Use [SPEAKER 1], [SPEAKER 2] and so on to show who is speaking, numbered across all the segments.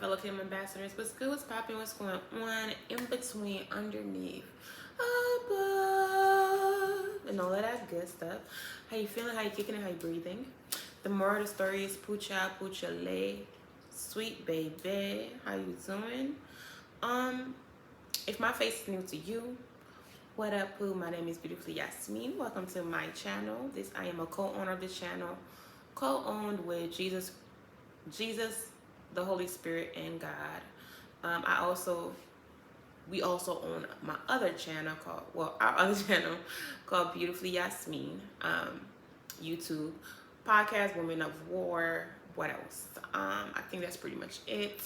[SPEAKER 1] fellow Kingdom ambassadors. What's good? What's popping? What's going on? In between, underneath, above, and all of that good stuff. How you feeling? How you kicking it? How you breathing? The moral of the story is poocha poocha lay, sweet baby. How you doing? If my face is new to you, what up, poo? My name is BEAUTIFULLYYASMine. Welcome to my channel. I am a co-owner of this channel, co-owned with Jesus, the Holy Spirit, and God. We also own my other channel our other channel called BEAUTIFULLYYASMine. YouTube, podcast, Women of War. What else? I think that's pretty much it.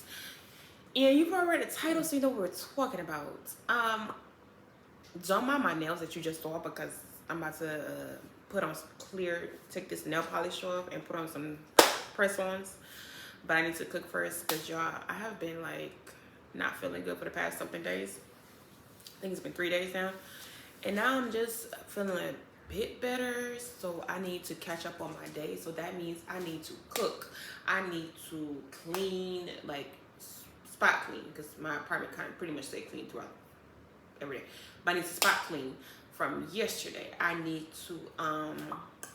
[SPEAKER 1] And you've already read the title, so you know what we're talking about. Don't mind my nails that you just saw, because I'm about to take this nail polish off and put on some press-ons. But I need to cook first, because y'all, I have been like not feeling good for the past something days. I think it's been 3 days now. And now I'm just feeling a bit better. So I need to catch up on my day. So that means I need to cook. I need to clean, like spot clean, because my apartment kind of pretty much stay clean throughout every day. But I need to spot clean from yesterday. I need to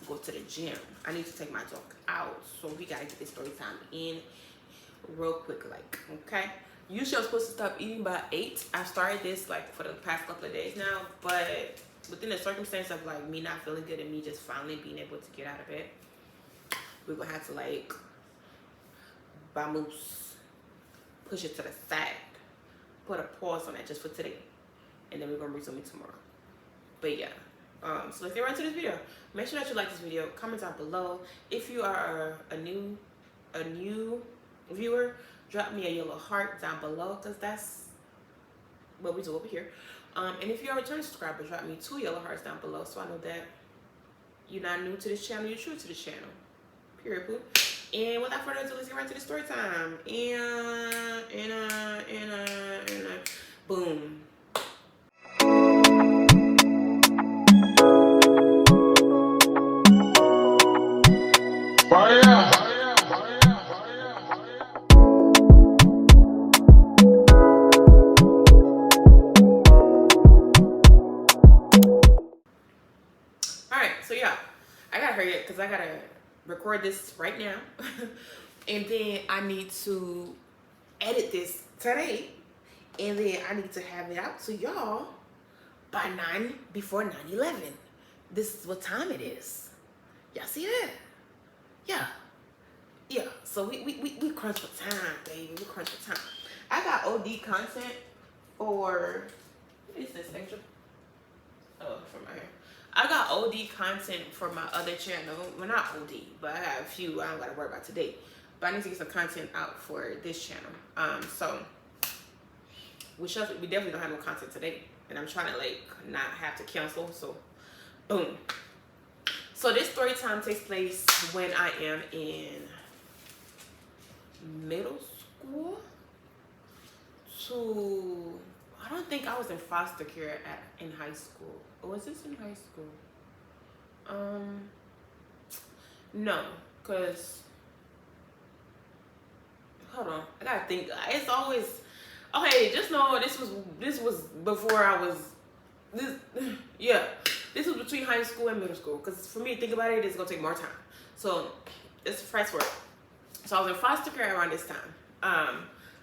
[SPEAKER 1] go to the gym. I need to take my dog out. So we gotta get this story time in real quick, like, okay? Usually I'm supposed to stop eating by 8. I've started this like for the past couple of days now, but within the circumstance of like me not feeling good and me just finally being able to get out of bed, we're gonna have to like vamoose, push it to the side, put a pause on that just for today, and then we're gonna resume it tomorrow. But yeah, so let's get right into this video. Make sure that you like this video, comment down below. If you are a new viewer, drop me a yellow heart down below, because that's what we do over here. And if you're a return subscriber, drop me 2 yellow hearts down below, so I know that you're not new to this channel, you're true to this channel. Period, poo. And without further ado, let's get right to the story time. And boom. Because I gotta record this right now and then I need to edit this today, and then I need to have it out to y'all by before 9/11. This is what time it is. Y'all see that? Yeah. So we crunch for time, baby. We crunch for time. I got OD content for, what is this extra? Oh, from my hair. I got OD content for my other channel. Well, not OD, but I got a few I don't gotta worry about today. But I need to get some content out for this channel. So we definitely don't have no content today, and I'm trying to like not have to cancel. So boom. So this story time takes place when I am in middle school. I don't think I was in foster care in high school. Or was this in high school? No, cause hold on, I gotta think. It's always okay. Just know this was before I was this. Yeah, this was between high school and middle school. Cause for me to think about it, it's gonna take more time. So it's fast forward. So I was in foster care around this time.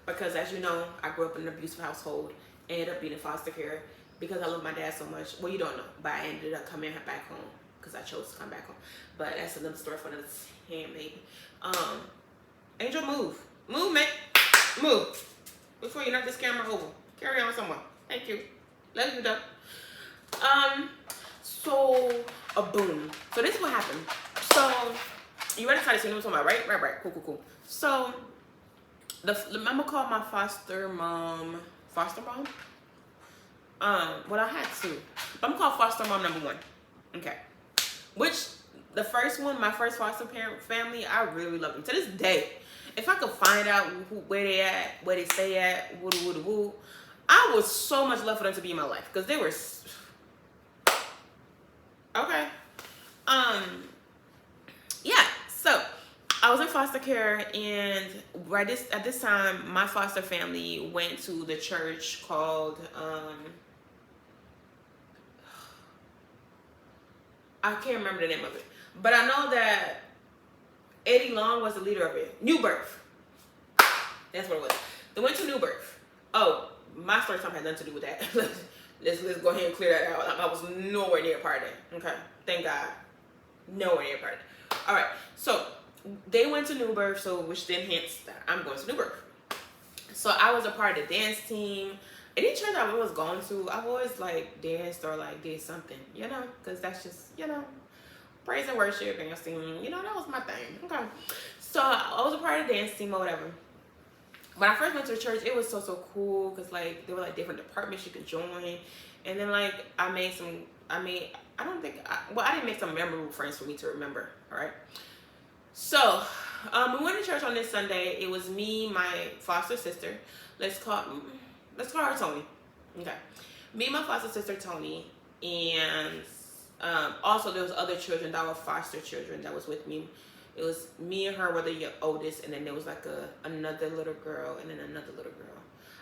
[SPEAKER 1] Because as you know, I grew up in an abusive household. Ended up being in foster care because I love my dad so much. Well, you don't know, but I ended up coming back home because I chose to come back home. But that's another story for another time, baby. Angel, move, man, move before you knock this camera over. Carry on somewhere. Thank you. Love you, though. So boom. So this is what happened. So you ready to try this? You know what I'm talking about, right? Cool. So I'm gonna call my foster mom. Well, I had 2. But I'm gonna call foster mom number 1. Okay. Which, the first one, my first foster parent family, I really love them. To this day, if I could find out where they at, where they stay at, woo, I would so much love for them to be in my life. Because they were... Okay. Yeah. So, I was in foster care, and at this time, my foster family went to the church called I can't remember the name of it, but I know that Eddie Long was the leader of it. New Birth. That's what it was. They went to New Birth. Oh, my story time had nothing to do with that. let's go ahead and clear that out. I was nowhere near a part of that. Okay, thank God, nowhere near a part of that. All right, so they went to New Birth, so which then hence that I'm going to New Birth. So I was a part of the dance team. Any church I was going to, I've always like danced or like did something, you know, because that's just, you know, praise and worship, dancing, you know, that was my thing. Okay, so I was a part of the dance team or whatever. When I first went to the church, it was so cool because like there were like different departments you could join, and then like I didn't make some memorable friends for me to remember. All right, so we went to church on this Sunday. It was me, my foster sister. Let's call her Tony. Okay, me, my foster sister Tony, and also there was other children that were foster children that was with me. It was me and her were the oldest, and then there was like another little girl and then another little girl.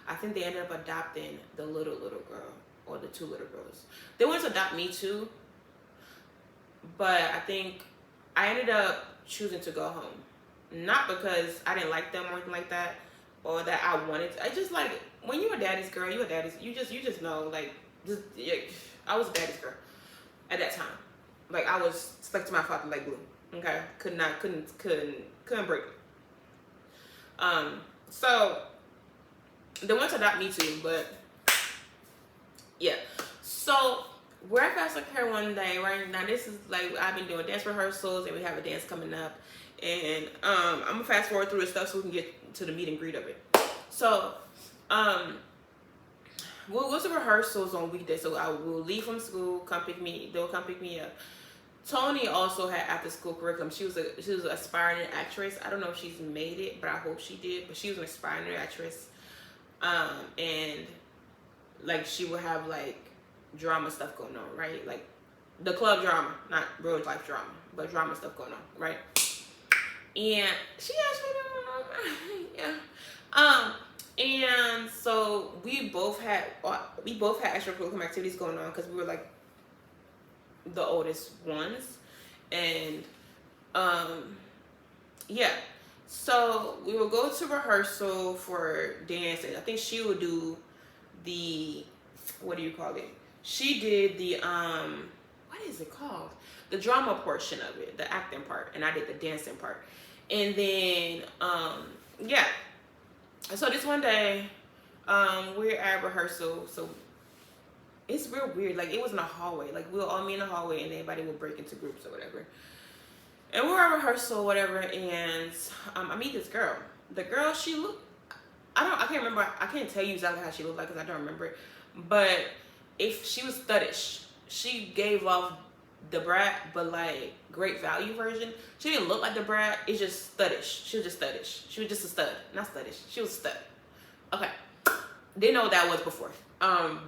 [SPEAKER 1] I think they ended up adopting the little girl or the two little girls. They wanted to adopt me too, but I think I ended up choosing to go home. Not because I didn't like them or anything like that, or that I wanted to. I just like, when you're a daddy's girl, you just know, like, I was a daddy's girl at that time. Like, I was stuck to my father like glue. Okay, couldn't break it. So they wanted to adopt me too, but yeah. So we're at foster care one day, right? Now this is like, I've been doing dance rehearsals, and we have a dance coming up, and I'm gonna fast forward through the stuff so we can get to the meet and greet of it. So we'll go to rehearsals on weekdays. So I will leave from school, they'll come pick me up. Tony also had after school curriculum. She was an aspiring actress. I don't know if she's made it, but I hope she did. But she was an aspiring actress, and like she would have like drama stuff going on, right? Like the club drama, not real life drama, but drama stuff going on, right? And she actually, yeah. And so we both had extracurricular activities going on because we were like the oldest ones, and yeah, so we would go to rehearsal for dance, and I think she would do the, what do you call it, she did the what is it called, the drama portion of it, the acting part, and I did the dancing part. And then yeah, so this one day we're at rehearsal, so it's real weird. Like, it was in a hallway. Like, we were all meet in the hallway, and everybody would break into groups or whatever. And we were at rehearsal, whatever, and I meet this girl. The girl, she looked, I can't remember. I can't tell you exactly how she looked like because I don't remember it. But if she was studdish, she gave off the brat, but like great value version. She didn't look like the brat. It's just studdish. She was just studdish. She was just a stud, not studdish. She was a stud. Okay, didn't know what that was before.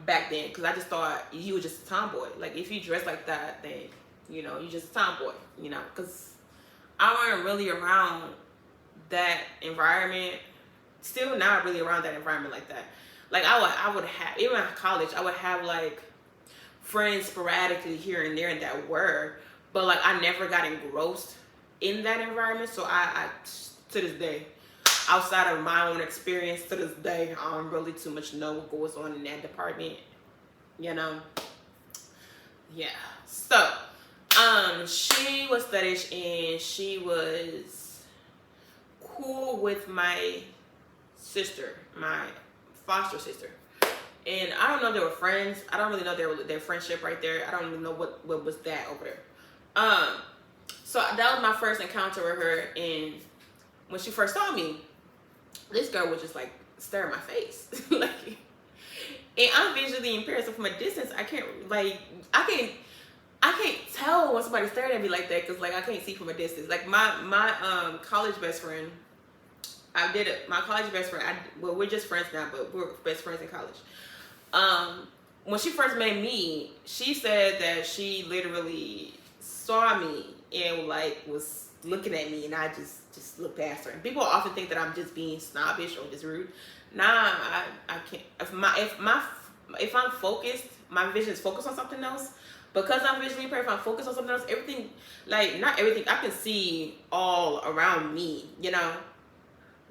[SPEAKER 1] Back then, because I just thought you were just a tomboy. Like, if you dress like that, then, you know, you just a tomboy, you know, because I wasn't really around that environment, still not really around that environment like that. Like, I would have, even in college, I would have, like, friends sporadically here and there that were, but, like, I never got engrossed in that environment, so I to this day, outside of my own experience, to this day, I don't really too much know what goes on in that department, you know. Yeah. So, she was studdish, and she was cool with my sister, my foster sister. And I don't know if they were friends. I don't really know their friendship right there. I don't even know what was that over there. So that was my first encounter with her, and when she first saw me, this girl would just like stare at my face. Like, and I'm visually impaired, so from a distance, I can't tell when somebody's staring at me like that, because like I can't see from a distance. Like my college best friend, well, we're just friends now, but we're best friends in college. When she first met me, she said that she literally saw me and like was looking at me, and I just look past her. And people often think that I'm just being snobbish or just rude. Nah, I can't. If I'm focused, my vision is focused on something else. Because I'm visually impaired, if I'm focused on something else, everything, like, not everything, I can see all around me, you know?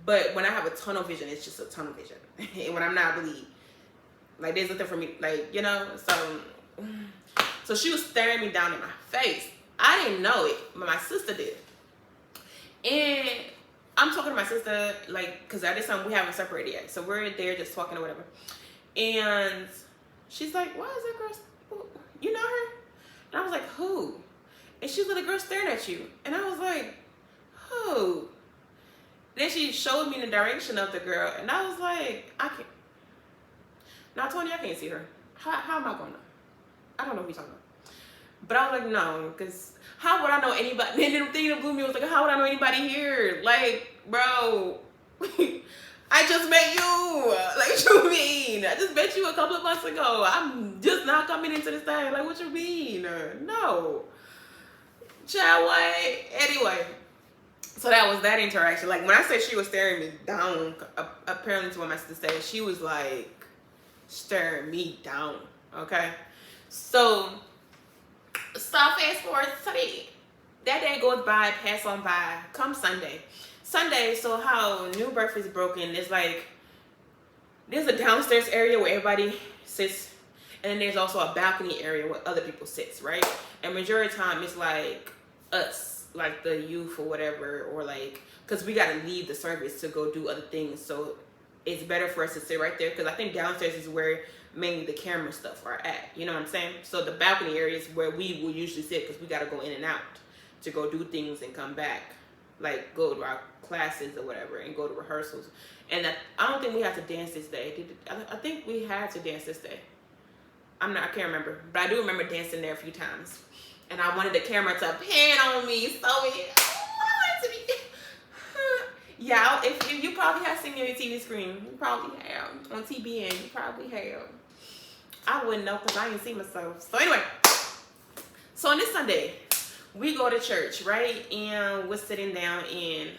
[SPEAKER 1] But when I have a tunnel vision, it's just a tunnel vision. And when I'm not really, like, there's nothing for me, like, you know? So she was staring me down in my face. I didn't know it, but my sister did. And I'm talking to my sister, like, because at this time we haven't separated yet. So we're there just talking or whatever. And she's like, why is that girl, you know her? And I was like, who? And she was like, the girl staring at you. And I was like, who? Then she showed me the direction of the girl. And I was like, I can't. Now, Tony, I can't see her. How am I going to? I don't know who you're talking about. But I was like, no, because how would I know anybody? And the thing that blew me was like, how would I know anybody here? Like, bro, I just met you. Like, what you mean? I just met you a couple of months ago. I'm just not coming into this thing. Like, what you mean? No. Child, what? Anyway, so that was that interaction. Like, when I said she was staring me down, apparently to what my sister said, she was like staring me down. Okay? So, stop fast forward today. That day goes by, pass on by, come Sunday. So how New Birth is broken, there's like, there's a downstairs area where everybody sits, and then there's also a balcony area where other people sits, right? And majority of the time it's like us, like the youth or whatever, or like, because we got to leave the service to go do other things. So it's better for us to sit right there, because I think downstairs is where mainly the camera stuff are at, you know what I'm saying? So the balcony area is where we will usually sit, because we got to go in and out to go do things and come back, like go to our classes or whatever and go to rehearsals. And I don't think we had to dance this day. I think we had to dance this day. I can't remember, but I do remember dancing there a few times. And I wanted the camera to pan on me, so I wanted to be. Yeah, if you probably have seen me on your TV screen. You probably have. On TBN, you probably have. I wouldn't know because I didn't see myself. So anyway, so on this Sunday, we go to church, right? And we're sitting down, and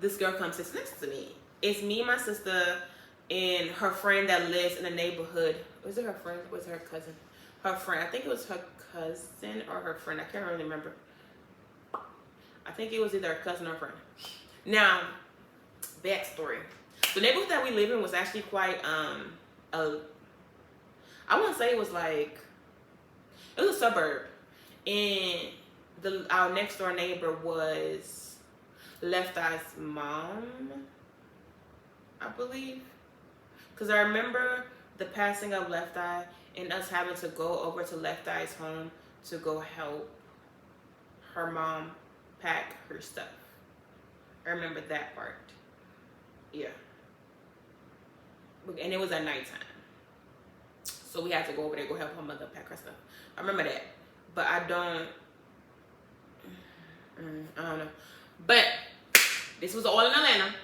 [SPEAKER 1] this girl comes sits next to me. It's me, my sister, and her friend that lives in the neighborhood. Was it her friend? Was it her cousin? Her friend. I think it was her cousin or her friend. I can't really remember. I think it was either her cousin or friend. Now, backstory. The neighborhood that we live in was actually quite, I wouldn't say it was like, it was a suburb. And our next door neighbor was Left Eye's mom, I believe. Because I remember the passing of Left Eye and us having to go over to Left Eye's home to go help her mom pack her stuff. I remember that part. Yeah. And it was at nighttime. So we had to go over there, go help her mother pack her stuff. I remember that. But I don't know. But this was all in Atlanta.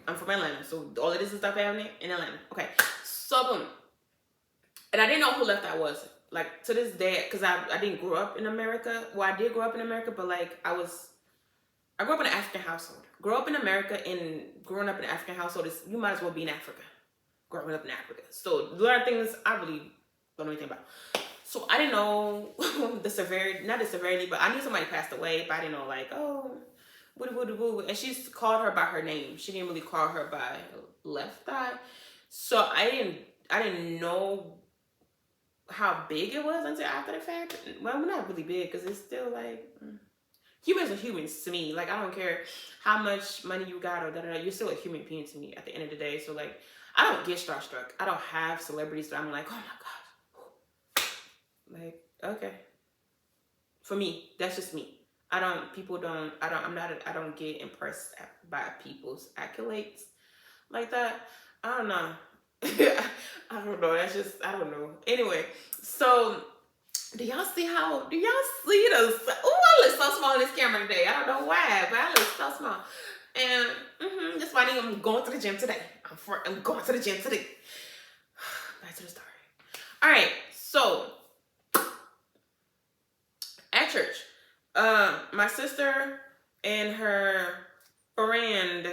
[SPEAKER 1] I'm from Atlanta. So all of this is stuff happening in Atlanta. Okay. So boom. And I didn't know who Left Eye was. Like, to this day, because I didn't grow up in America. Well, I did grow up in America, but like I grew up in an African household. Grow up in America, and growing up in an African household is, you might as well be in Africa. Growing up in Africa. So a lot of things I really don't know anything about. So I didn't know the severity, not the severity, but I knew somebody passed away, but I didn't know, like, oh, woo. And she called her by her name. She didn't really call her by Left Eye. So I didn't know how big it was until after the fact. Well, not really big, because it's still like, humans are humans to me. Like, I don't care how much money you got or da-da-da. You're still a human being to me at the end of the day. So, like, I don't get starstruck. I don't have celebrities that I'm like, oh my gosh. Like, okay. For me, that's just me. I don't get impressed by people's accolades like that. I don't know. I don't know. That's just, I don't know. Anyway, so do y'all see this? Oh, I look so small in this camera today. I don't know why, but I look so small. And that's why I'm going to the gym today. I'm going to the gym today. Back to the story. All right, so at church, My sister and her friend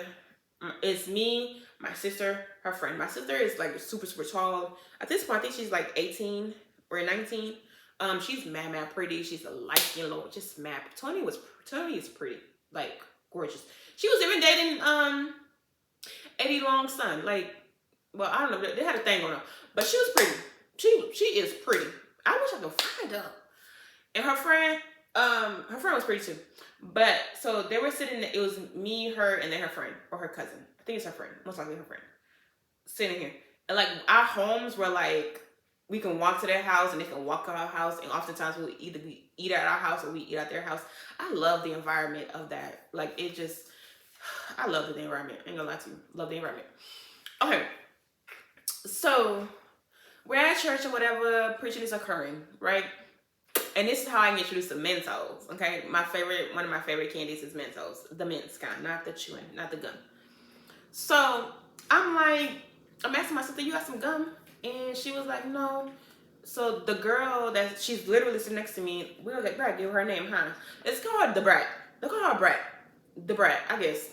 [SPEAKER 1] is me, my sister, her friend. My sister is like super, super tall. At this point, I think she's like 18 or 19. She's mad, mad pretty. She's a light skin, low, just mad. Tony is pretty, like gorgeous. She was even dating Eddie Long's son. Like, well, I don't know. They had a thing on her, but she was pretty. She is pretty. I wish I could find her. And her friend was pretty too. But so they were sitting. It was me, her, and then her friend or her cousin. I think it's her friend, most likely her friend, sitting here. And like our homes were like we can walk to their house and they can walk to our house. And oftentimes we'll either eat at our house or we eat at their house. I love the environment of that. Like it just, I love the environment. I ain't gonna lie to you. Love the environment. Okay. So we're at church or whatever, preaching is occurring, right? And this is how I get introduced to Mentos, okay? One of my favorite candies is Mentos. The mints kind, not the chewing, not the gum. So I'm asking my sister, you got some gum? And she was like, no. So the girl that she's literally sitting next to me, we were like, Brat, give her name, huh? It's called the Brat. They call her Brat. The Brat, I guess.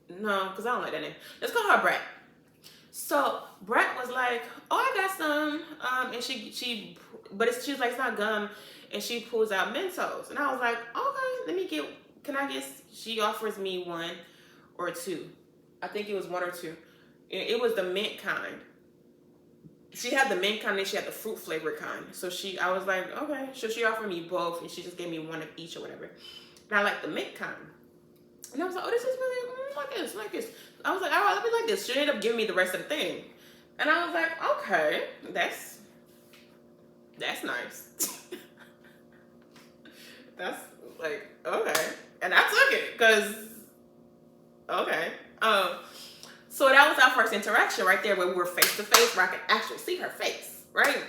[SPEAKER 1] No, because I don't like that name. Let's call her Brat. So Brat was like, oh, I got some. And she was like, it's not gum. And she pulls out Mentos. And I was like, okay, she offers me one or two. I think it was one or two. It was the mint kind. She had the mint kind and she had the fruit flavored kind. So I was like, okay. So she offered me both and she just gave me one of each or whatever. And I like the mint kind. And I was like, oh, this is really like this. I was like, oh, let me like this. She ended up giving me the rest of the thing. And I was like, okay, that's nice. That's like, okay. And I took it because, okay. So that was our first interaction right there where we were face to face, where I could actually see her face, right?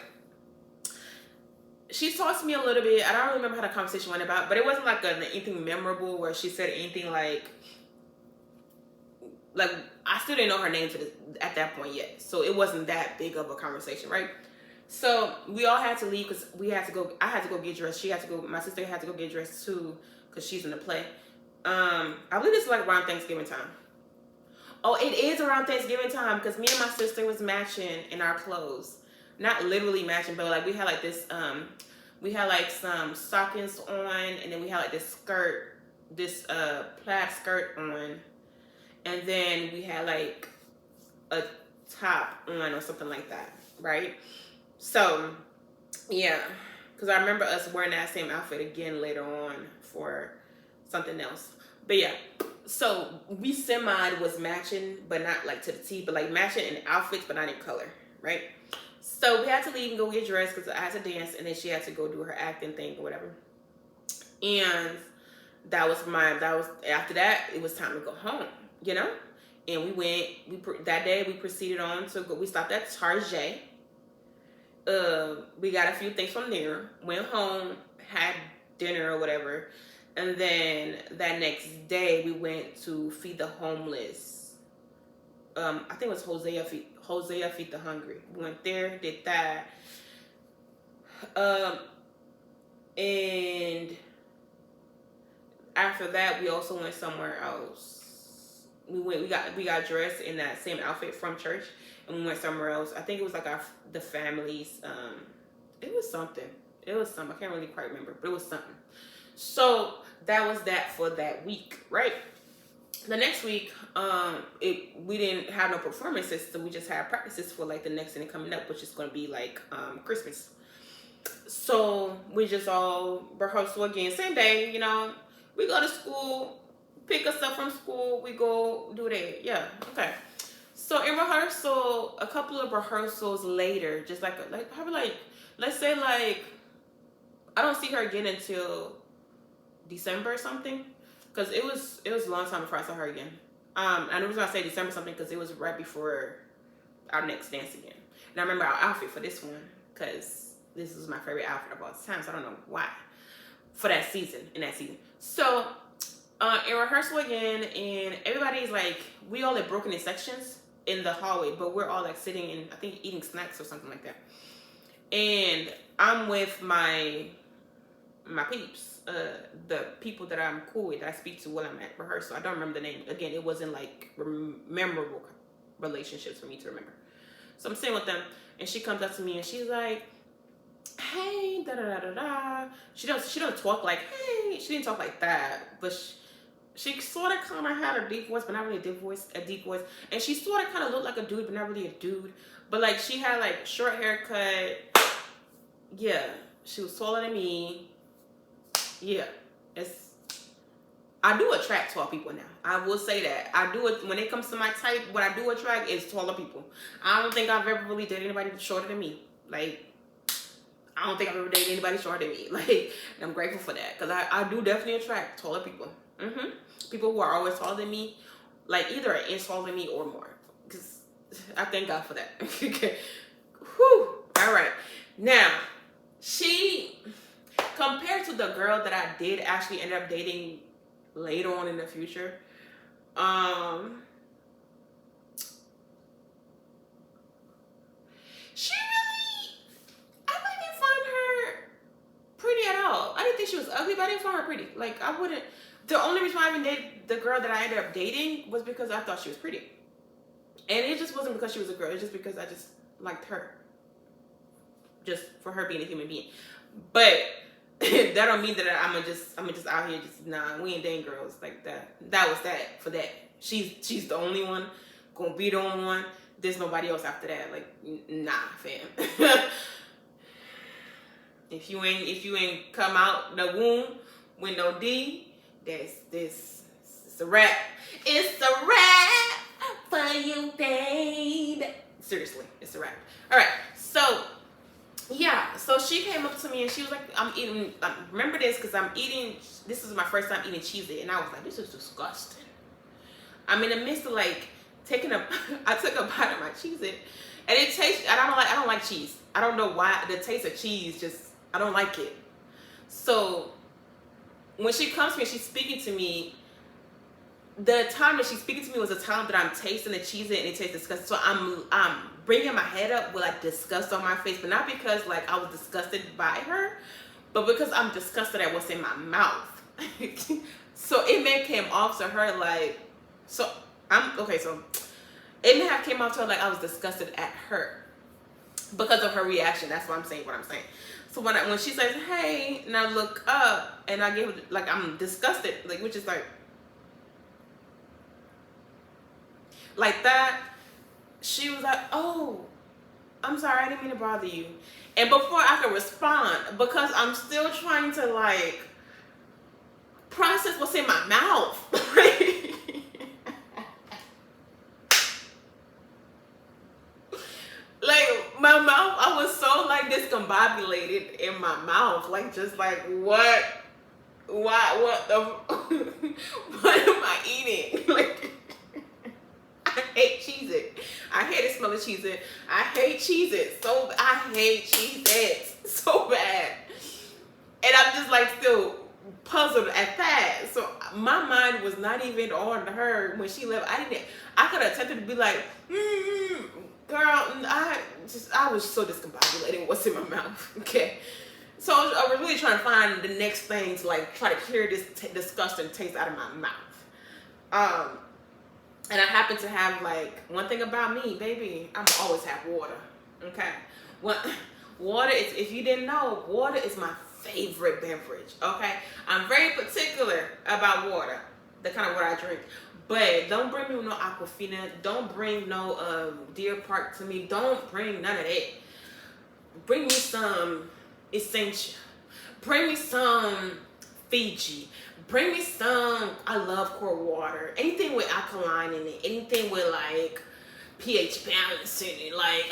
[SPEAKER 1] She talked to me a little bit. I don't really remember how the conversation went about, but it wasn't like anything memorable where she said anything like I still didn't know her name at that point yet. So it wasn't that big of a conversation, right? So we all had to leave because I had to go get dressed. My sister had to go get dressed too because she's in the play. I believe this is like around Thanksgiving time. Oh, it is around Thanksgiving time because me and my sister was matching in our clothes. Not literally matching, but like we had like this, we had like some stockings on, and then we had like this skirt, this plaid skirt on, and then we had like a top on or something like that, right? So, yeah, because I remember us wearing that same outfit again later on for something else. But yeah, so we was matching, but not like to the T, but like matching in outfits, but not in color, right? So we had to leave and go get dressed because I had to dance, and then she had to go do her acting thing or whatever. And after that, it was time to go home, you know? And that day we proceeded on to go, we stopped at Target. We got a few things from there, went home, had dinner or whatever. And then that next day we went to Feed the Homeless. I think it was Hosea Feed the Hungry. We went there, did that. And after that we also went somewhere else. We got dressed in that same outfit from church, and we went somewhere else. I think it was like the family's it was something. I can't really quite remember, but it was something. So that was that for that week, right? The next week, we didn't have no performances, so we just had practices for like the next thing coming up, which is going to be like Christmas. So we just all rehearsal again, same day, you know. We go to school, pick us up from school, we go do that. Yeah, okay. So in rehearsal, a couple of rehearsals later, just probably like let's say like I don't see her again until December or something, because it was a long time before I saw her again. And I was gonna say December something because it was right before our next dance again. And I remember our outfit for this one because this was my favorite outfit of all time. So I don't know why in that season. So in rehearsal again, and everybody's like, we all like broken in sections in the hallway, but we're all like sitting and I think eating snacks or something like that. And I'm with my my peeps, the people that I'm cool with, that I speak to while I'm at rehearsal. I don't remember the name. Again, it wasn't like memorable relationships for me to remember. So I'm sitting with them, and she comes up to me and she's like, "Hey, da da da da da." She don't talk like, "Hey." She didn't talk like that, but she sort of kind of had a deep voice, but not really a deep voice. And she sort of kind of looked like a dude, but not really a dude. But like she had like short haircut. Yeah, she was taller than me. Yeah, I do attract tall people now. I will say that. I do it when it comes to my type. What I do attract is taller people. I don't think I've ever really dated anybody shorter than me. Like, I don't think I've ever dated anybody shorter than me. Like, and I'm grateful for that, because I do definitely attract taller people. People who are always taller than me, like either an inch taller than me or more. Because I thank God for that. Okay. Whew. All right. Now, she, compared to the girl that I did actually end up dating later on in the future, she really, I didn't find her pretty at all. I didn't think she was ugly, but I didn't find her pretty. Like, I wouldn't. The only reason why I even dated the girl that I ended up dating was because I thought she was pretty. And it just wasn't because she was a girl. It's just because I just liked her. Just for her being a human being. But that don't mean that I'm just out here just, nah, we ain't dating girls like that. That was that for that. She's the only one. Gonna be the only one. There's nobody else after that. Like, nah, fam. If you ain't come out the womb with no D, it's a wrap. It's a wrap for you, babe. Seriously, it's a wrap. All right, so yeah, so she came up to me and she was like, "I'm eating." Remember this, because this is my first time eating Cheez-It, and I was like, "This is disgusting." I'm in the midst of like I took a bite of my Cheez-It, and it tastes. I don't like cheese. I don't know why the taste of cheese just, I don't like it. So when she comes to me and she's speaking to me, the time that she's speaking to me was a time that I'm tasting the Cheez-It and it tastes disgusting. So I'm bringing my head up with like disgust on my face, but not because like I was disgusted by her, but because I'm disgusted at what's in my mouth. So it may came off to her like, so it may have came off to her like I was disgusted at her because of her reaction. That's why I'm saying what I'm saying. So when she says, "Hey," and I look up and I give her, like, I'm disgusted, like, which is like that, she was like, "Oh, I'm sorry, I didn't mean to bother you." And before I could respond, because I'm still trying to like process what's in my mouth, like my mouth, I was so like discombobulated in my mouth, like just like what the what am I eating? Like, I hate Cheez-It. I hate the smell of Cheez-It. I hate Cheez-It. I hate Cheez-It so bad. And I'm just like still puzzled at that. So my mind was not even on her when she left. I could have attempted to be like, girl, I was so discombobulated with what's in my mouth. Okay. So I was really trying to find the next thing to like try to clear this disgusting taste out of my mouth. And I happen to have like, one thing about me, baby, I'm always have water. Okay. Water is, if you didn't know, water is my favorite beverage. Okay. I'm very particular about water, the kind of water I drink. But don't bring me no Aquafina. Don't bring no Deer Park to me. Don't bring none of that. Bring me some Essentia. Bring me some Fiji. Bring me some, I love core water. Anything with alkaline in it. Anything with like pH balance in it. Like,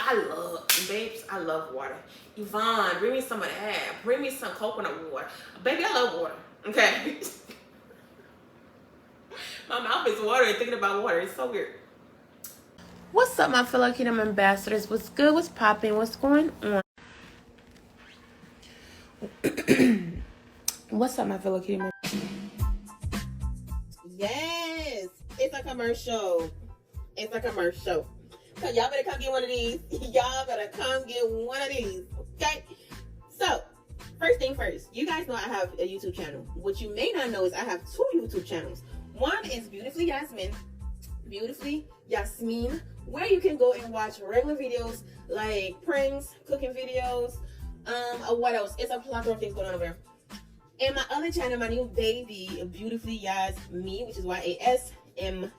[SPEAKER 1] babes, I love water. Yvonne, bring me some of that. Bring me some coconut water. Baby, I love water. Okay. My mouth is watering thinking about water. It's so weird. What's up, my fellow Kingdom Ambassadors? What's good? What's popping? What's going on? What's up, my fellow Kingdom Ambassadors? Yes, it's a commercial. It's a commercial. So y'all better come get one of these. Y'all better come get one of these. Okay? So, First thing first, you guys know I have a YouTube channel. What you may not know is I have 2 YouTube channels. One is Beautifully Yasmine, where you can go and watch regular videos like pranks, cooking videos, what else? It's a plethora of things going on over there. And my other channel, my new baby, Beautifully Yasme, which is YASME,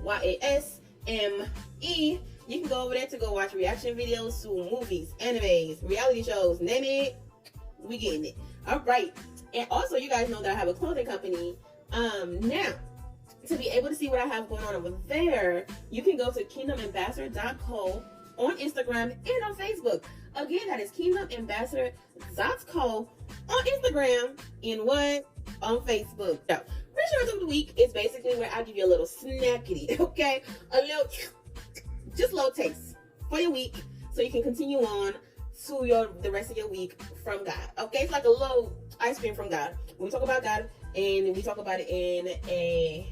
[SPEAKER 1] YASME. You can go over there to go watch reaction videos to movies, animes, reality shows, name it, we getting it. All right. And also, you guys know that I have a clothing company. Now, to be able to see what I have going on over there, you can go to kingdomambassadorinc on Instagram and on Facebook. Again, that is kingdomambassador.co on Instagram and what? On Facebook. So, restaurants of the week is basically where I give you a little snackity, okay? A little, just a little taste for your week so you can continue on to the rest of your week from God. Okay, it's like a little ice cream from God. We talk about God and we talk about it in a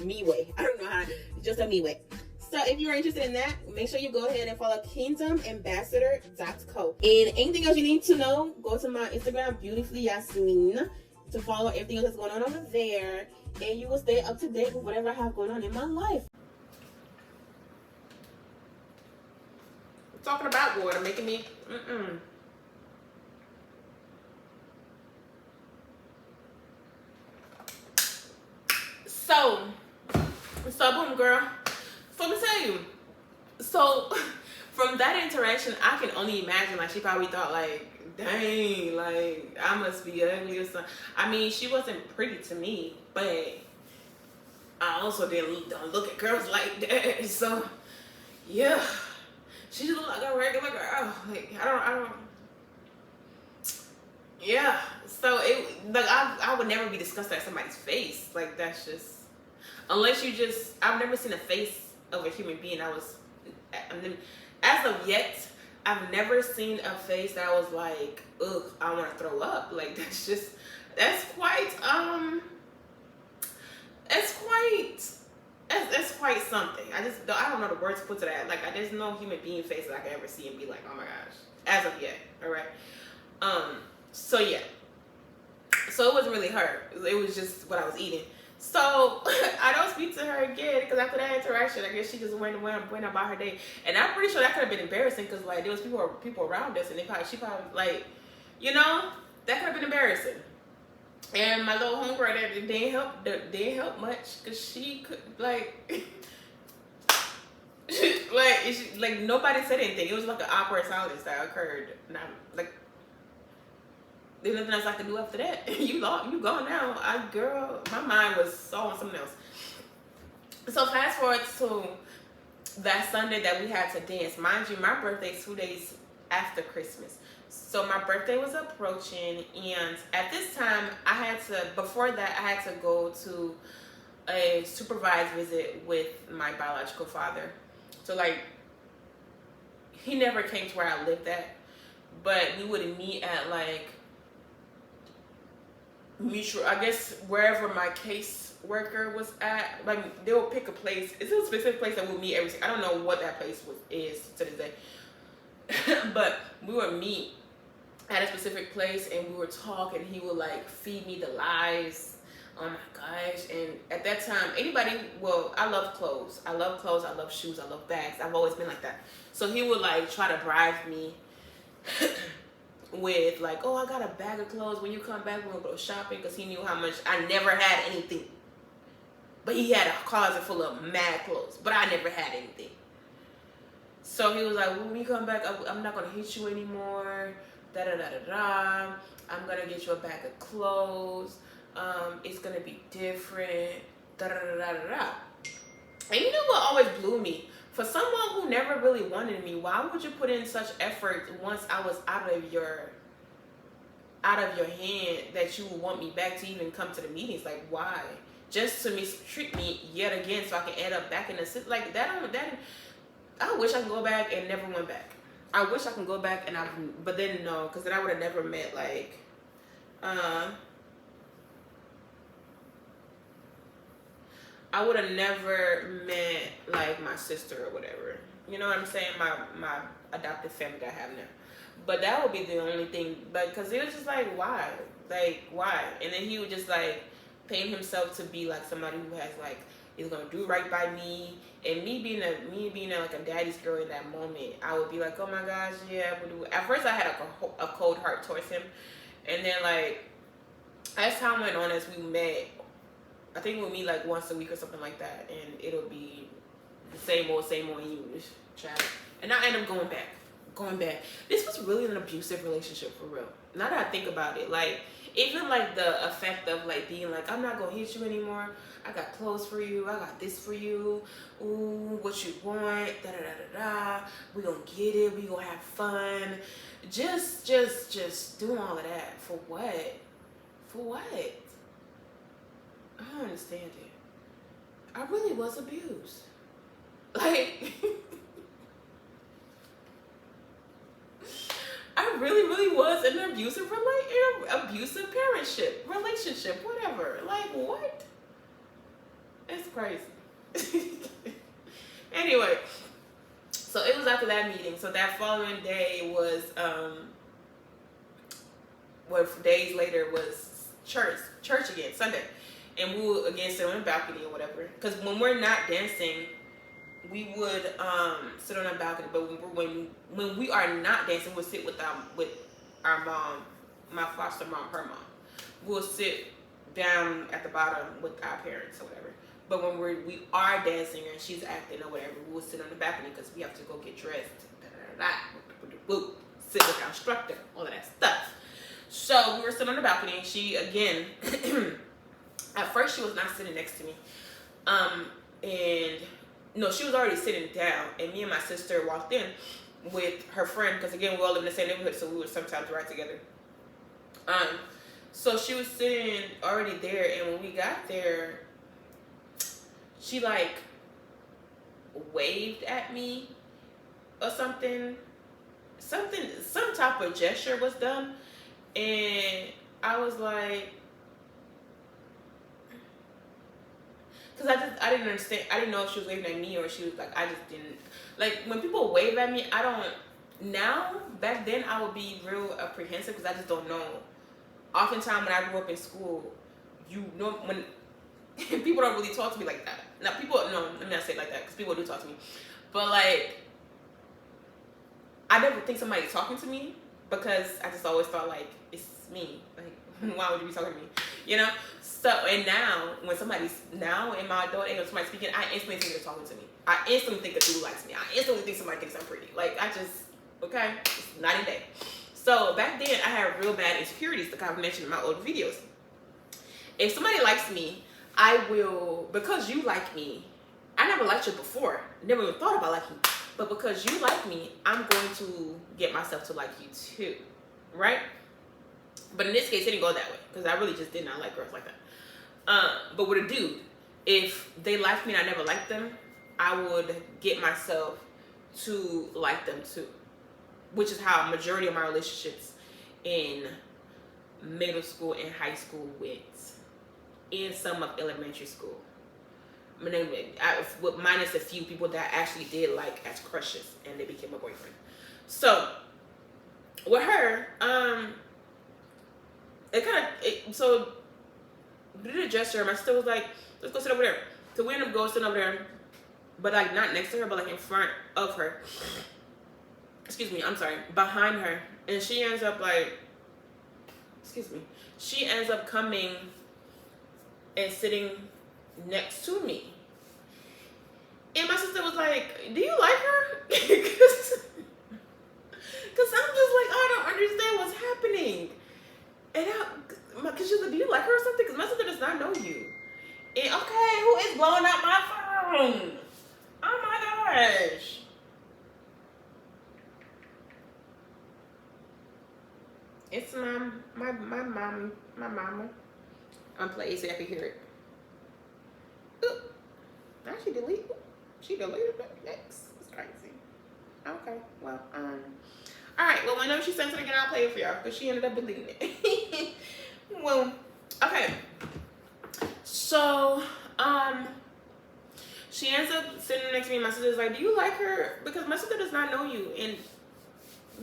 [SPEAKER 1] me way. I don't know how, just a me way. So if you're interested in that, make sure you go ahead and follow kingdomambassador.co. And anything else you need to know, go to my Instagram, beautifullyyasmine, to follow everything else that's going on over there, and you will stay up to date with whatever I have going on in my life. Talking about water, making me So boom, girl. So let me tell you. So from that interaction, I can only imagine, like, she probably thought, like, dang, like, I must be ugly or something. I mean, she wasn't pretty to me, but I also don't look at girls like that. So yeah, she just looked like a regular girl. Like, I don't. Yeah. So I would never be disgusted at somebody's face. Like, that's just, unless you just, I've never seen a face of a human being. As of yet, I've never seen a face that was like, ugh, I want to throw up. Like, that's quite something. I don't know the words to put to that. Like, there's no human being face that I can ever see and be like, oh my gosh, as of yet. All right. So yeah. So it wasn't really her. It was just what I was eating. So I don't speak to her again because after that interaction, I guess she just went about her day. And I'm pretty sure that could have been embarrassing because, like, there was people around us, and she probably, like, you know, that could have been embarrassing. And my little homegirl, that didn't help much because she could, like, like nobody said anything. It was like an awkward silence that occurred. And I'm like, there's nothing else I can do after that. You gone now. Girl, my mind was so on something else. So fast forward to that Sunday that we had to dance. Mind you, my birthday's 2 days after Christmas. So my birthday was approaching, and at this time, before that, I had to go to a supervised visit with my biological father. So, like, he never came to where I lived at, but we would meet at, like, mutual, I guess, wherever my case worker was at. Like, they will pick a place. It's a specific place that we'll meet every. I don't know what that place is to this day, but we would meet at a specific place and we would talk, and he would, like, feed me the lies. Oh my gosh. And at that time, I love clothes. I love shoes, I love bags. I've always been like that. So he would, like, try to bribe me with, like, oh, I got a bag of clothes. When you come back, we're gonna go shopping, because he knew how much I never had anything. But he had a closet full of mad clothes, but I never had anything. So he was like, when you come back, I'm not gonna hit you anymore. I'm gonna get you a bag of clothes. It's gonna be different. And you know what always blew me? For someone who never really wanted me, why would you put in such effort once I was out of your hand that you would want me back to even come to the meetings? Like, why? Just to mistreat me yet again so I can end up back in the city? Like, that I wish I could go back and never went back. I wish I could go back but then no, because then I would have never met, like, I I would have never met like my sister or whatever. You know what I'm saying? My adopted family that I have now. But that would be the only thing, like, cause it was just like, why? Like, why? And then he would just like paint himself to be like somebody who has like is gonna do right by me. And me being like a daddy's girl in that moment, I would be like, oh my gosh, yeah. I would do. At first, I had a cold heart towards him, and then like as time went on, as we met, I think we'll meet like once a week or something like that, and it'll be the same old English chat. And I end up going back. This was really an abusive relationship for real. Now that I think about it, like even like the effect of like being like, I'm not gonna hit you anymore. I got clothes for you. I got this for you. Ooh, what you want? Da da da da da. We gonna get it. We gonna have fun. Just doing all of that for what? For what? I don't understand it. I really was abused. Like, I really was in an abusive relationship, whatever. Like, what? It's crazy. Anyway, so it was after that meeting. So that following day was, days later was church again, Sunday. And we would again sit on the balcony or whatever. Because when we're not dancing, we would sit on the balcony. But when we are not dancing, we'll sit with our mom, my foster mom, her mom. We'll sit down at the bottom with our parents or whatever. But when we are dancing and she's acting or whatever, we'll sit on the balcony because we have to go get dressed. Sit with our instructor, all of that stuff. So we were sitting on the balcony, and she again. At first, she was not sitting next to me, and no, she was already sitting down. And me and my sister walked in with her friend, because again, we all live in the same neighborhood, so we would sometimes ride together. So she was sitting already there, and when we got there, she like waved at me or something. Some type of gesture was done, and I was like. Because I didn't understand. I didn't know if she was waving at me or she was like, I just didn't. Like, when people wave at me, I don't. Now, back then, I would be real apprehensive because I just don't know. Oftentimes, when I grew up in school, you know, when people don't really talk to me like that. Now, let me not say it like that because people do talk to me. But, like, I never think somebody's talking to me because I just always thought, like, it's me. Like, why would you be talking to me? You know? So, and now, in my adult age, when somebody's speaking, I instantly think they're talking to me. I instantly think a dude likes me. I instantly think somebody thinks I'm pretty. Like, okay, it's night and day. So, back then, I had real bad insecurities, like I've mentioned in my old videos. If somebody likes me, I will, because you like me, I never liked you before. Never even thought about liking you. But because you like me, I'm going to get myself to like you too. Right? But in this case, it didn't go that way. Because I really just did not like girls like that. But with a dude, if they liked me and I never liked them, I would get myself to like them too. Which is how a majority of my relationships in middle school and high school went. In some of elementary school. Minus a few people that I actually did like as crushes and they became my boyfriend. So, with her, so we did a gesture. My sister was like, let's go sit over there. So we ended up going sitting over there, but like not next to her, but like in front of her. Excuse me, I'm sorry, behind her. And she ends up like, she ends up coming and sitting next to me. And my sister was like, do you like her? Because I'm just like, I don't understand what's happening. And because she's like, do you like her or something? Because my sister does not know you. And okay, who is blowing up my phone? Oh my gosh. It's my mama. I'm playing so I can hear it. Ooh. Now she deleted it next. It's crazy. Okay, well, alright, well, whenever she sends it again, I'll play it for y'all, because she ended up deleting it. Well, okay. So, she ends up sitting next to me. My sister's like, do you like her? Because my sister does not know you. And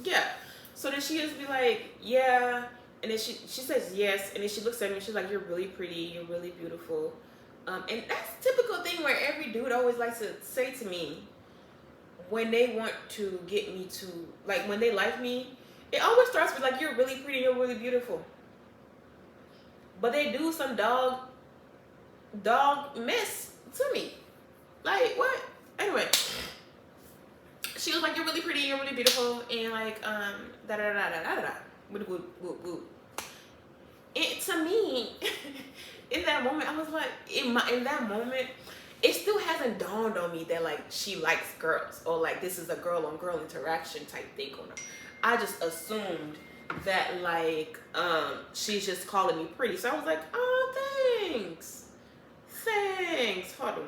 [SPEAKER 1] yeah. So then she just be like, yeah. And then she says yes. And then she looks at me. She's like, you're really pretty. You're really beautiful. And that's a typical thing where every dude always likes to say to me when they want to get me to, like, when they like me, it always starts with like, you're really pretty, you're really beautiful. But they do some dog mess to me. Like, what? Anyway, she was like, you're really pretty, you're really beautiful, and like, da da da da da da da. And to me, in that moment, I was like, in that moment, it still hasn't dawned on me that like she likes girls, or like this is a girl on girl interaction type thing on her. I just assumed that like she's just calling me pretty. So I was like, oh, thanks. Hold on.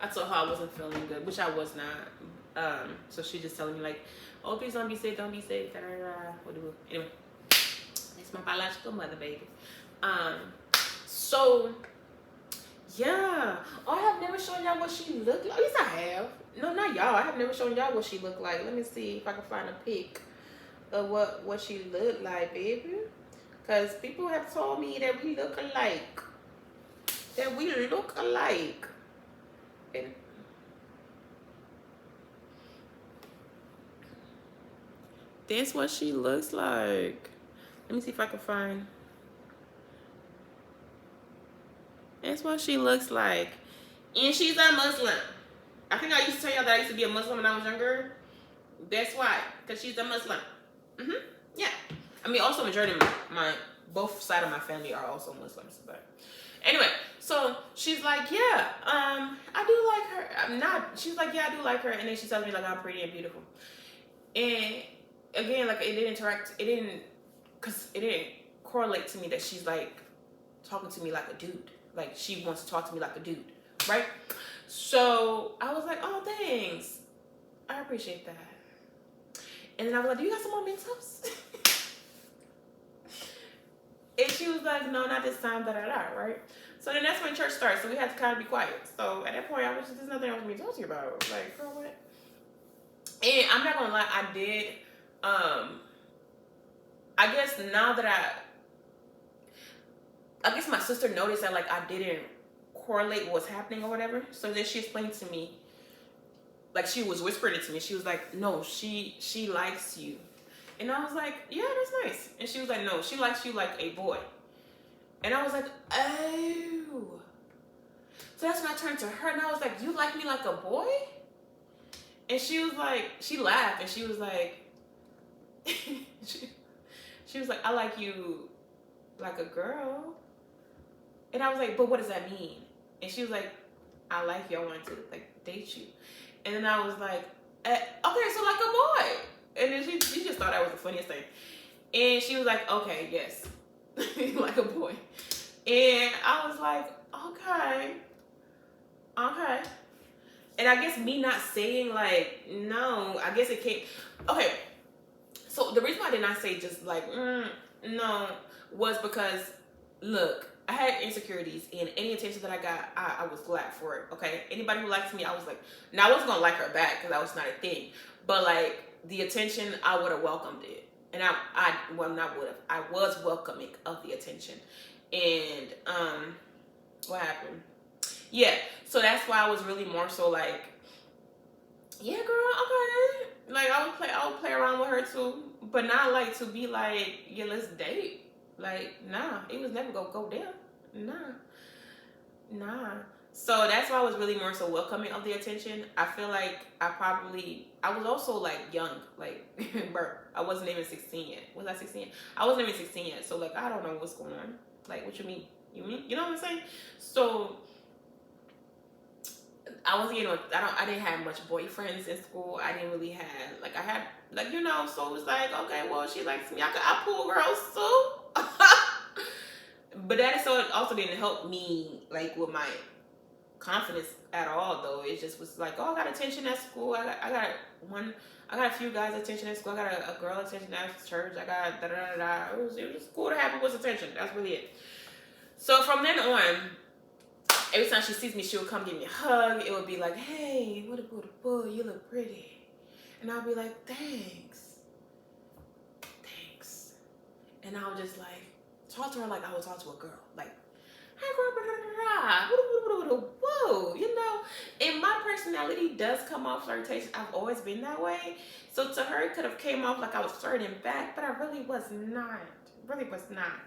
[SPEAKER 1] I told her I wasn't feeling good, which I was not. So she just telling me like, oh, please don't be sick, don't be sick. Anyway, it's my biological mother, baby. So yeah. Oh, I have never shown y'all what she looked like. At least I have. No, not y'all. I have never shown y'all what she looked like. Let me see if I can find a pic of what she looked like, baby. Because people have told me that we look alike. And that's what she looks like. Let me see if I can find. That's what she looks like. And she's a Muslim. I think I used to tell y'all that I used to be a Muslim when I was younger. That's why. Because she's a Muslim. Yeah. I mean, also majority of my both sides of my family are also Muslims. But anyway, so she's like, yeah, I do like her. She's like, yeah, I do like her. And then she tells me like I'm pretty and beautiful. And again, like it didn't correlate to me that she's like talking to me like a dude. Like she wants to talk to me like a dude, right? So I was like, oh, thanks. I appreciate that. And then I was like, do you got some more Mentos? And she was like, no, not this time, right? So then that's when church starts. So we had to kind of be quiet. So at that point, I was just, there's nothing else for me to talk to you about. Like, girl, what? And I'm not gonna lie, I did, I guess now that I guess my sister noticed that like I didn't correlate what was happening or whatever. So then she explained to me, like she was whispering it to me. She was like, no, she likes you. And I was like, yeah, that's nice. And she was like, no, she likes you like a boy. And I was like, oh. So that's when I turned to her and I was like, you like me like a boy? And she was like, she laughed and she was like, she was like, I like you like a girl. And I was like, but what does that mean? And she was like, I like you, I want to like date you. And then I was like, okay, so like a boy. And then she just thought that was the funniest thing. And she was like, okay, yes, like a boy. And I was like, okay. And I guess me not saying like, no, I guess it came, okay. So the reason why I did not say just like, no, was because, look, I had insecurities and any attention that I got, I was glad for it, okay? Anybody who likes me, I was like, now I wasn't gonna like her back because that was not a thing. But like, the attention, I would have welcomed it. And I was welcoming of the attention. And what happened? Yeah, so that's why I was really more so like, yeah, girl, okay. Like I would play around with her too, but not like to be like, yeah, let's date. Like, nah, it was never gonna go there. Nah. So that's why I was really more so welcoming of the attention. I feel like I was also like young, like, bro, I wasn't even 16 yet. Was I 16 yet? I wasn't even 16 yet. So like, I don't know what's going on. Like, what you mean? You know what I'm saying? So I wasn't, I didn't have much boyfriends in school. I didn't really have, like, I had, like, so it was like, okay, well, she likes me. I pull girls too. But that is so it also didn't help me like with my confidence at all though. It just was like, oh, I got attention at school. I got a few guys attention at school. I got a girl attention at church. I got da da da da. It was cool to have people's attention. That's really it. So from then on, every time she sees me, she would come give me a hug. It would be like, hey, what a boy, you look pretty. And I'll be like, thanks. And I would just like talk to her like I would talk to a girl. Like, hey girl, whoa, you know. And my personality does come off flirtatious. I've always been that way. So to her, it could have came off like I was flirting back, but I really was not. Really was not.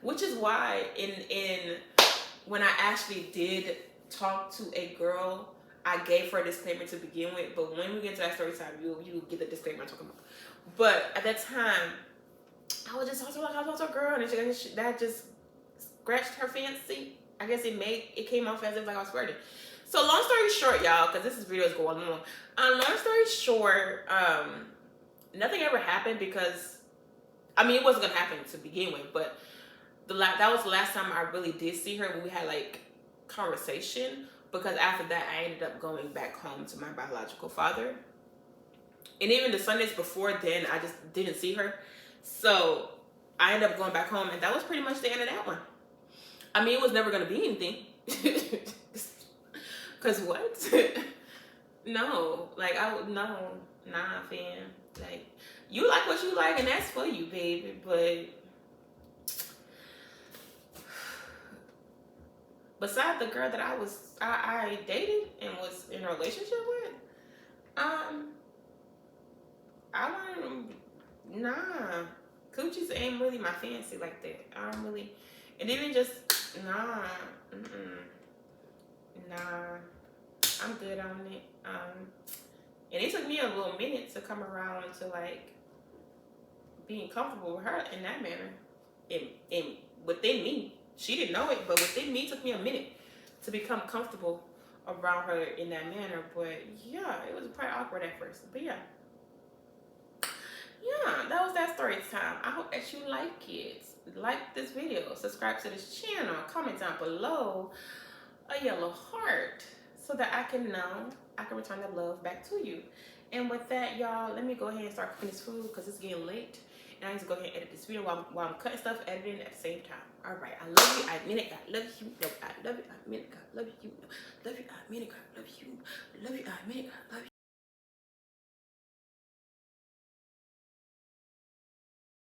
[SPEAKER 1] Which is why when I actually did talk to a girl, I gave her a disclaimer to begin with. But when we get to that story time, you get the disclaimer I'm talking about. But at that time, I was just talking like I was a girl, and that just scratched her fancy. I guess it came off as if like I was flirting. So long story short, y'all, because this video is going long. Long story short, nothing ever happened because, I mean, it wasn't gonna happen to begin with, but that was the last time I really did see her when we had like conversation. Because after that, I ended up going back home to my biological father, and even the Sundays before then, I just didn't see her. So I ended up going back home, and that was pretty much the end of that one. I mean, it was never going to be anything. Because what? No. Like, nah, fam. Like, you like what you like, and that's for you, baby. But besides the girl that I dated and was in a relationship with, I want nah. Coochies ain't really my fancy like that. I don't really, and even just, nah, nah, I'm good on it. And it took me a little minute to come around to like being comfortable with her in that manner. And within me, she didn't know it, but within me, it took me a minute to become comfortable around her in that manner. But yeah, it was quite awkward at first. But yeah, that was that story time. I hope that you like it. Like this video, subscribe to this channel, comment down below a yellow heart so that I can know I can return the love back to you. And with that, y'all, let me go ahead and start cooking this food because it's getting late. And I need to go ahead and edit this video while I'm cutting stuff, editing at the same time. All right, I love you, I mean it, I love you, no, I love you, I mean it, I love you, no, love you, I mean it, I love you, love you, I mean it, I love